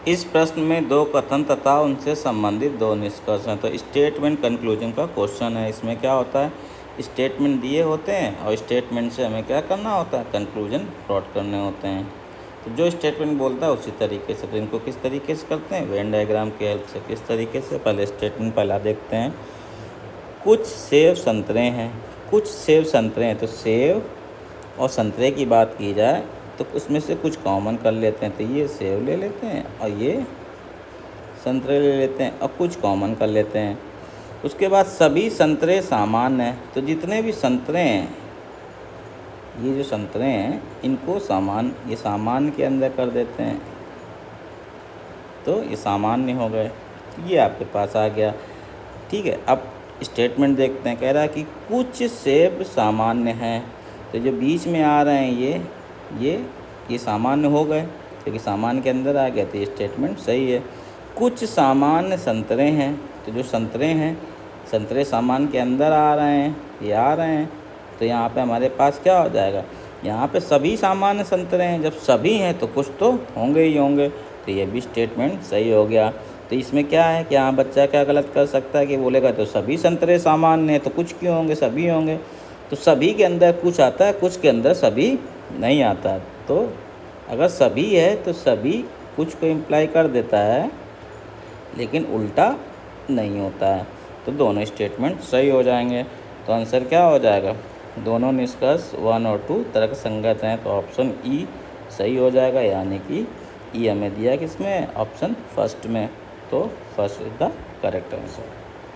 इस प्रश्न में दो कथन तथा उनसे संबंधित दो निष्कर्ष हैं। तो स्टेटमेंट कंक्लूजन का क्वेश्चन है। इसमें क्या होता है, स्टेटमेंट दिए होते हैं और स्टेटमेंट से हमें क्या करना होता है, कंक्लूजन प्लॉट करने होते हैं। तो जो स्टेटमेंट बोलता है उसी तरीके से, तो इनको किस तरीके से करते हैं, वेन डायग्राम की हेल्प से। किस तरीके से, पहले स्टेटमेंट पहला देखते हैं। कुछ सेब संतरे हैं, कुछ सेब संतरे हैं। तो सेब और संतरे की बात की जाए तो उसमें से कुछ कॉमन कर लेते हैं। तो ये सेब ले लेते हैं और ये संतरे ले लेते हैं और कुछ कॉमन कर लेते हैं। उसके बाद सभी संतरे सामान्य हैं। तो जितने भी संतरे हैं, ये जो संतरे हैं इनको ये सामान्य के अंदर कर देते हैं। तो ये सामान्य हो गए, ये आपके पास आ गया। ठीक है, अब स्टेटमेंट देखते हैं। कह रहा है कि कुछ सेब सामान्य हैं। तो जो बीच में आ रहे हैं ये सामान्य हो गए, क्योंकि सामान्य के अंदर आ गया, तो ये स्टेटमेंट सही है। कुछ सामान्य संतरे हैं। तो जो संतरे हैं, संतरे सामान्य के अंदर आ रहे हैं, ये आ रहे हैं। तो यहाँ पे हमारे पास क्या हो जाएगा, यहाँ पे सभी सामान्य संतरे हैं। जब सभी हैं तो कुछ तो होंगे ही होंगे, तो ये भी स्टेटमेंट सही हो गया। तो इसमें क्या है कि यहाँ बच्चा क्या गलत कर सकता है कि बोलेगा तो सभी संतरे सामान्य हैं तो कुछ क्यों होंगे, सभी होंगे। तो सभी के अंदर कुछ आता है, कुछ के अंदर सभी नहीं आता। तो अगर सभी है तो सभी कुछ को इम्प्लाई कर देता है, लेकिन उल्टा नहीं होता है। तो दोनों स्टेटमेंट सही हो जाएंगे। तो आंसर क्या हो जाएगा, दोनों निष्कर्ष 1 और 2 तर्क संगत हैं। तो ऑप्शन ई सही हो जाएगा, यानी कि ई हमें दिया किसमें, ऑप्शन फर्स्ट में। तो first is the correct answer.